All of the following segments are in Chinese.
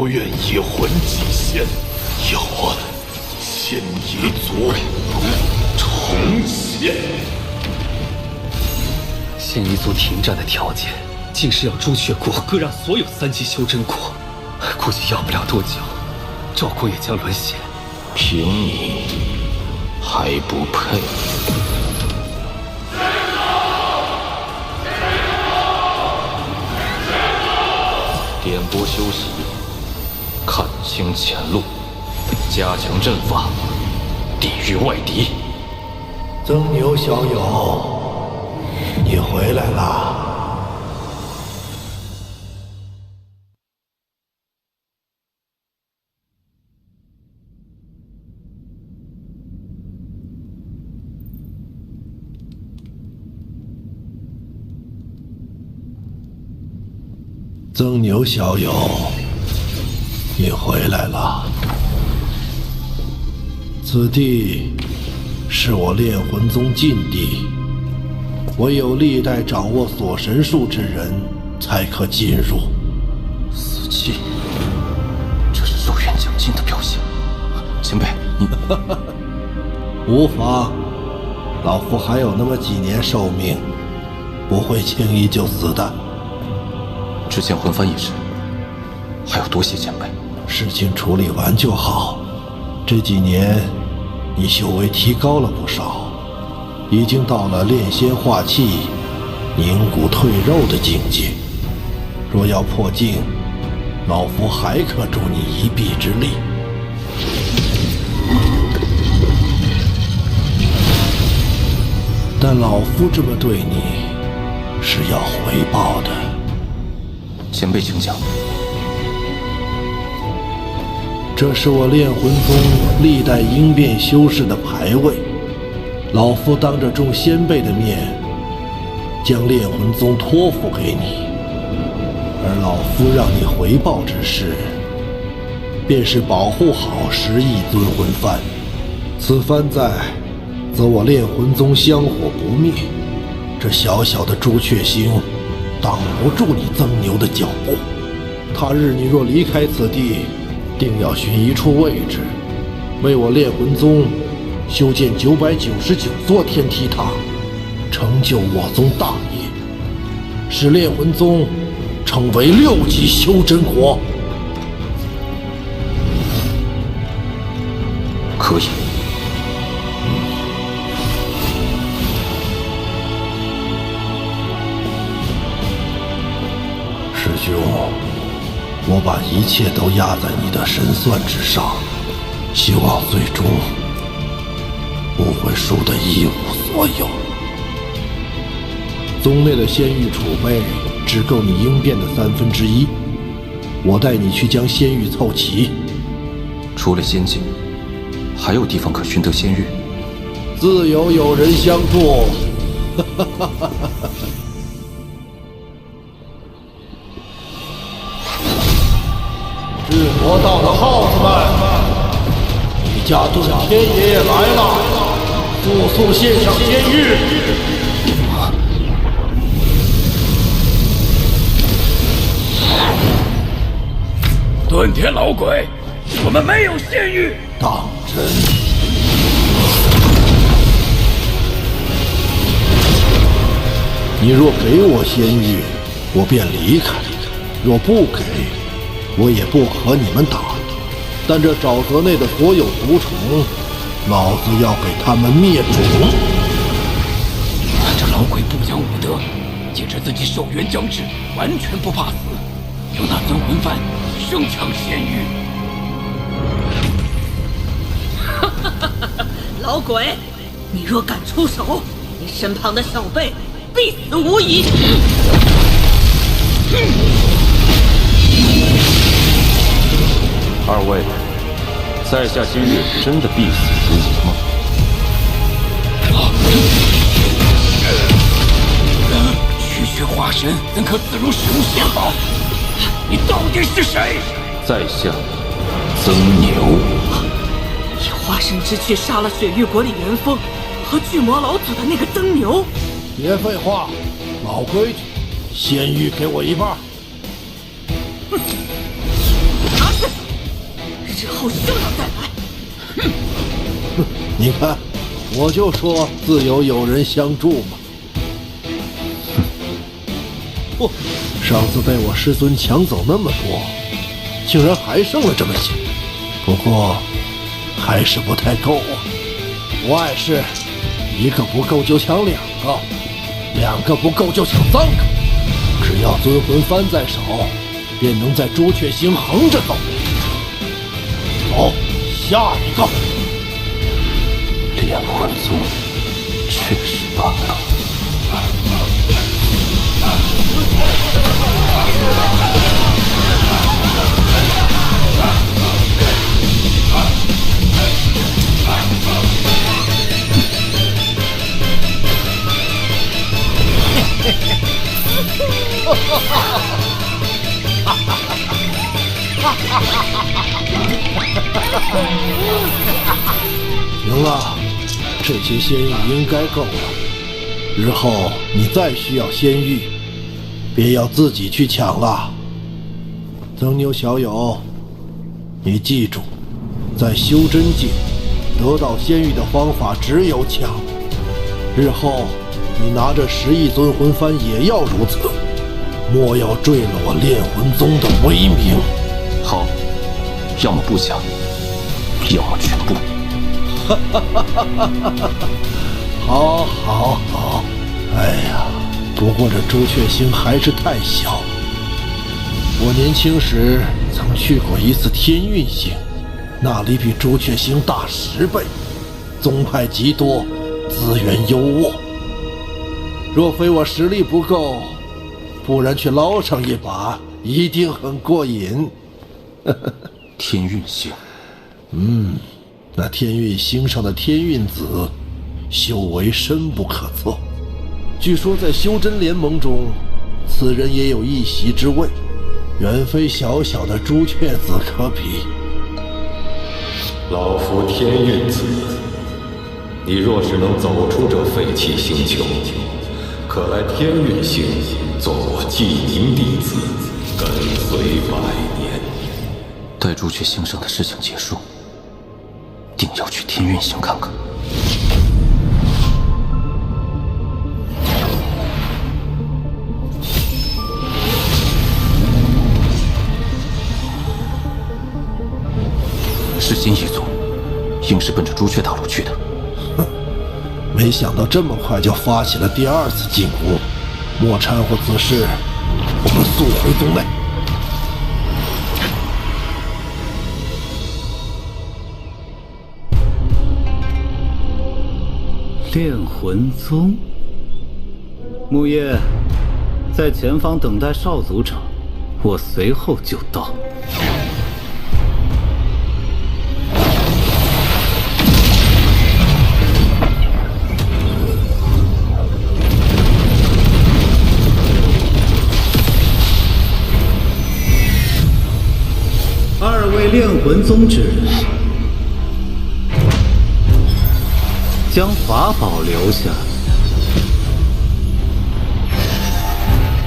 不愿野魂祭仙，要千野族重现。千一族停战的条件，竟是要朱雀国割让所有3级修真国，估计要不了多久，赵国也将沦陷。凭你还不配？点拨休息，看清前路，加强阵法，抵御外敌。曾牛小友，你回来啦！曾牛小友，你回来了。此地是我炼魂宗禁地，唯有历代掌握锁神术之人才可进入。死寂，这是寿元奖金的表现。前辈，你无妨，老夫还有那么几年寿命，不会轻易就死的。之前魂幡一事，还要多谢前辈。事情处理完就好。这几年，你修为提高了不少，已经到了炼仙化气、凝骨退肉的境界。若要破境，老夫还可助你一臂之力。但老夫这么对你，是要回报的。前辈请讲。这是我炼魂宗历代应变修士的牌位，老夫当着众先辈的面，将炼魂宗托付给你，而老夫让你回报之事，便是保护好11尊魂幡。此幡在，则我炼魂宗香火不灭，这小小的朱雀星挡不住你曾牛的脚步。他日你若离开此地，定要寻一处位置，为我炼魂宗修建999座天梯塔，成就我宗大业，使炼魂宗成为6级修真国。可以。师兄，我把一切都压在你的神算之上，希望最终不会输得一无所有。宗内的仙玉储备只够你应变的1/3，我带你去将仙玉凑齐。除了仙境，还有地方可寻得仙玉？自有人相助。智魔道的耗子们，你家遁天爷爷来了，速速献上仙玉！遁天老鬼，我们没有仙玉。当真？你若给我仙玉，我便离开；若不给，我也不和你们打。但这沼泽内的所有毒虫，老子要给他们灭种！这老鬼不讲武德，借着自己寿元将至，完全不怕死，用那尊魂幡生抢仙玉。老鬼，你若敢出手，你身旁的小辈必死无疑！二位，在下今日真的必死无疑吗？区区化神怎可自如使用仙宝？你到底是谁？在下曾牛。以化神之躯杀了雪域国里元丰和巨魔老祖的那个曾牛。别废话，老规矩，仙玉给我一半。拿去！日后休要再来。你看，我就说自有友人相助嘛。不，上次被我师尊抢走那么多，竟然还剩了这么些。不过，还是不太够啊。不碍事，一个不够就抢两个，两个不够就抢三个。只要尊魂幡在手，便能在朱雀星横着走。走，下一个。炼魂宗确实罢了。行了，这些仙玉应该够了。日后你再需要仙玉，便要自己去抢了。曾牛小友，你记住，在修真界得到仙玉的方法只有抢。日后你拿着10亿尊魂幡也要如此，莫要坠了我炼魂宗的威名。好，要么不抢，要么全部。好，好，好。哎呀，不过这朱雀星还是太小。我年轻时曾去过一次天运星，那里比朱雀星大10倍，宗派极多，资源优渥。若非我实力不够，不然去捞上一把，一定很过瘾。天运星，那天运星上的天运子，修为深不可测。据说在修真联盟中，此人也有一席之位，远非小小的朱雀子可比。老夫天运子，你若是能走出这废弃星球，可来天运星做我记名弟子，跟随100年。待朱雀星上的事情结束，定要去天运星看看。世新一族硬是奔着朱雀大陆去的。没想到这么快就发起了第2次进攻，莫掺和此事，我们速回宗内。炼魂宗，木叶在前方等待少族长，我随后就到。2位炼魂宗之人，将法宝留下。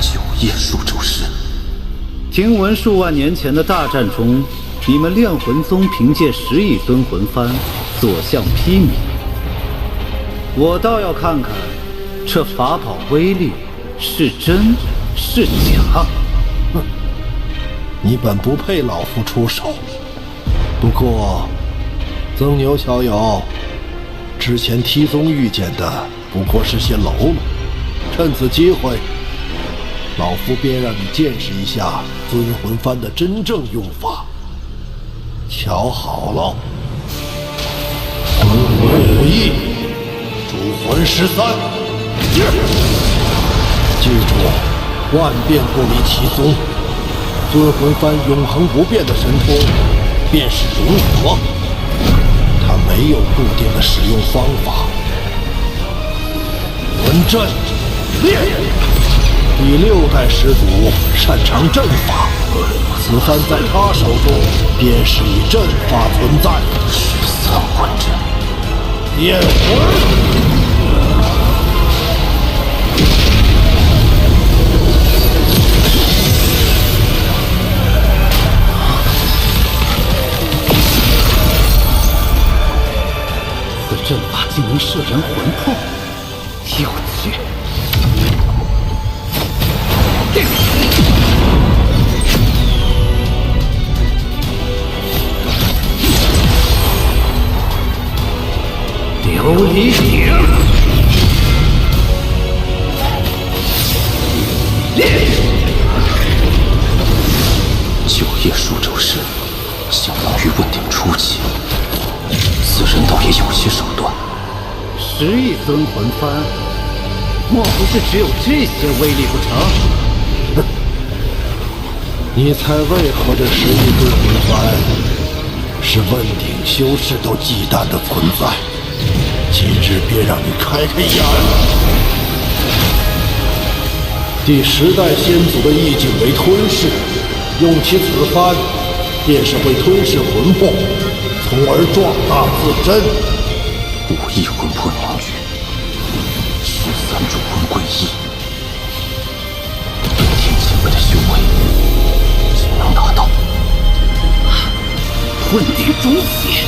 9叶树咒师，听闻数万年前的大战中，你们炼魂宗凭借10亿尊魂幡所向披靡，我倒要看看这法宝威力是真是假。你本不配老夫出手，不过，曾牛小友，之前梯宗遇见的不过是些喽啰，趁此机会，老夫便让你见识一下尊魂幡的真正用法。瞧好了，尊魂5亿，主魂13，记住，万变不离其宗。尊魂幡永恒不变的神通，便是融合，它没有固定的使用方法。魂阵练，第6代始祖擅长阵法，此幡在他手中便是以阵法存在。13魂阵，炼魂。阵法竟能摄人魂魄，有趣。琉璃鼎，九叶数轴式，相当于问鼎初期。此人倒也有些手段。11尊魂幡，莫不是只有这些威力不成？你猜为何这11尊魂幡是问鼎修士都忌惮的存在？今日便让你开开眼。第10代先祖的意境为吞噬，用其此幡，便是会吞噬魂魄，从而壮大自身。5亿魂魄凝聚，13主魂归一，对天前辈的修为竟能达到问鼎中期。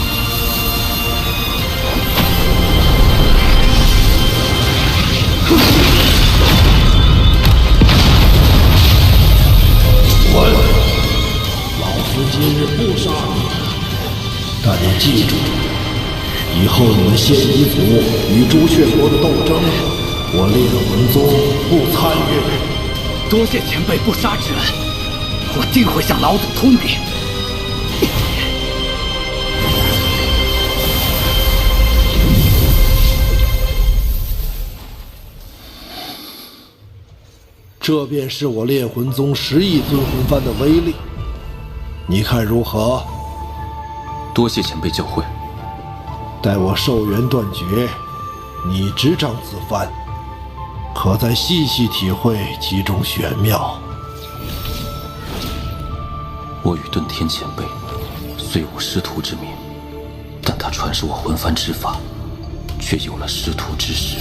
老夫今日不杀你，但你记住，以后你们仙夷族与朱雀国的斗争，我烈魂宗不参与。多谢前辈不杀之恩，我定会向老祖通禀。这便是我炼魂宗11亿尊魂幡的威力，你看如何？多谢前辈教诲。待我寿元断绝，你执掌此幡，可再细细体会其中玄妙。我与遁天前辈虽无师徒之名，但他传授我魂幡之法，却有了师徒之实。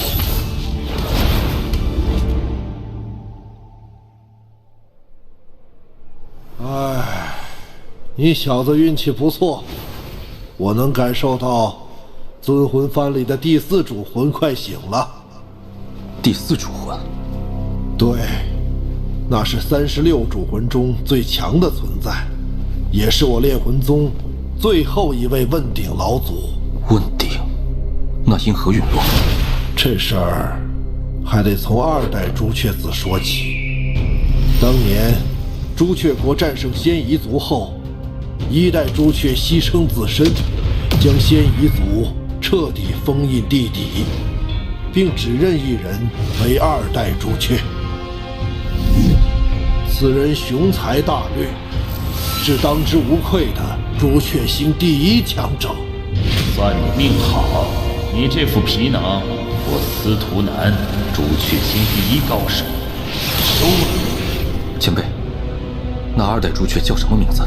唉，你小子运气不错，我能感受到尊魂幡里的第4主魂快醒了。第4主魂？对，那是36主魂中最强的存在，也是我炼魂宗最后一位问鼎老祖。问鼎？那因何陨落？这事儿还得从2代朱雀子说起。当年朱雀国战胜仙夷族后，1代朱雀牺牲自身，将仙夷族彻底封印地底，并只任一人为2代朱雀。此人雄才大略，是当之无愧的朱雀星第1强者。算你命好，你这副皮囊，我司徒南朱雀星第1高手收了。前辈，那2代朱雀叫什么名字？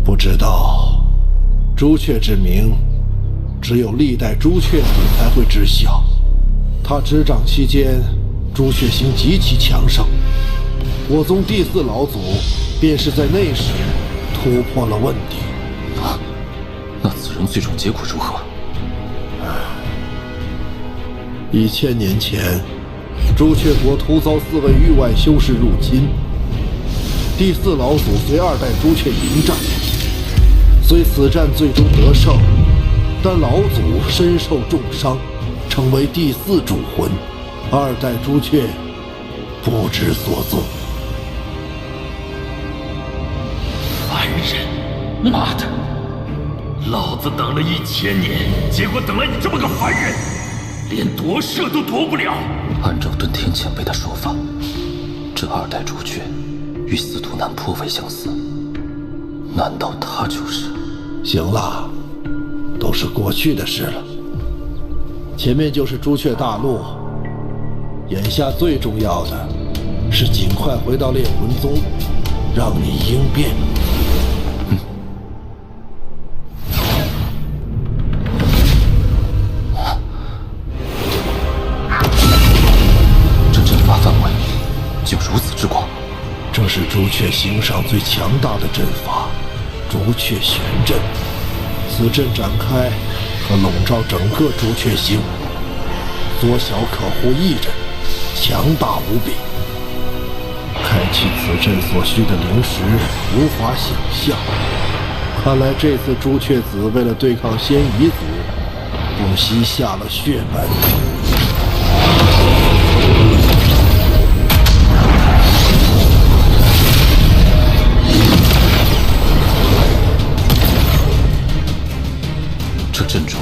不知道，朱雀之名，只有历代朱雀子才会知晓。他执掌期间，朱雀星极其强盛。我宗第4老祖便是在那时突破了问鼎。那此人最终结果如何？1000年前，朱雀国突遭4位域外修士入侵，第4老祖随2代朱雀迎战，虽此战最终得胜，但老祖身受重伤，成为第4主魂，2代朱雀不知所踪。凡人，妈的！老子等了1000年，结果等了你这么个凡人，连夺舍都夺不了。按照遁天前辈的说法，这2代朱雀与司徒南颇为相似，难道他就是？行了，都是过去的事了。前面就是朱雀大陆，眼下最重要的是尽快回到炼魂宗，让你应变。这阵法范围竟如此之广。这是朱雀星上最强大的阵法——朱雀玄阵。此阵展开，可笼罩整个朱雀星，缩小可乎一人，强大无比。开启此阵所需的灵石无法想象，看来这次朱雀子为了对抗仙夷族，不惜下了血本。这阵中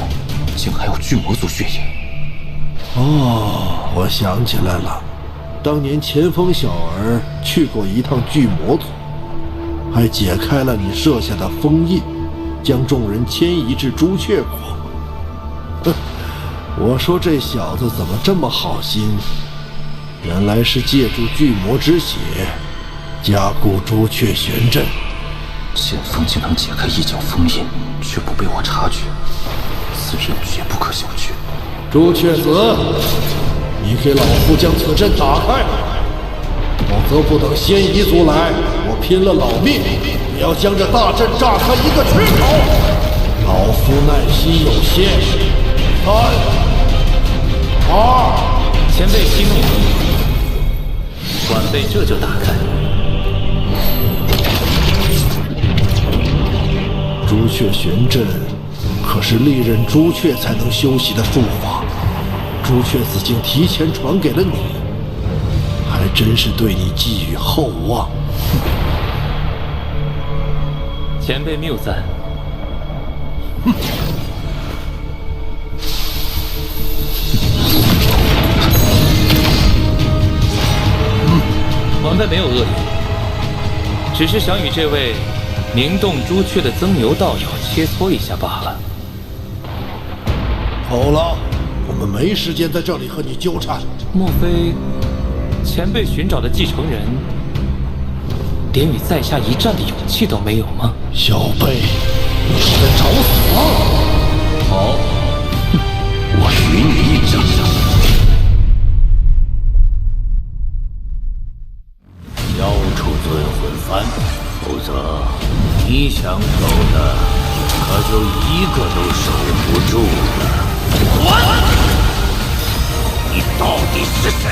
竟还有巨魔族血影。哦，我想起来了，当年前锋小儿去过一趟巨魔族，还解开了你设下的封印，将众人迁移至朱雀国。哼，我说这小子怎么这么好心，原来是借助巨魔之血加固朱雀玄阵。前锋竟能解开一角封印，却不被我察觉，此人绝不可小觑。朱雀子，你给老夫将此阵打开，否则不等仙夷族来，我拼了老命也要将这大阵炸开一个缺口。老夫耐心有限，3、2，前辈息怒，晚辈这就打开。朱雀玄阵可是历任朱雀才能修习的术法，朱雀子竟提前传给了你，还真是对你寄予厚望。前辈谬赞。晚辈没有恶意，只是想与这位名动朱雀的曾牛道友切磋一下罢了。好了，我们没时间在这里和你纠缠。莫非前辈寻找的继承人，连与在下一战的勇气都没有吗？小辈，你是在找死？好，我与你一战。交出尊魂幡，否则你想走的可就一个都守不住了。你到底是谁？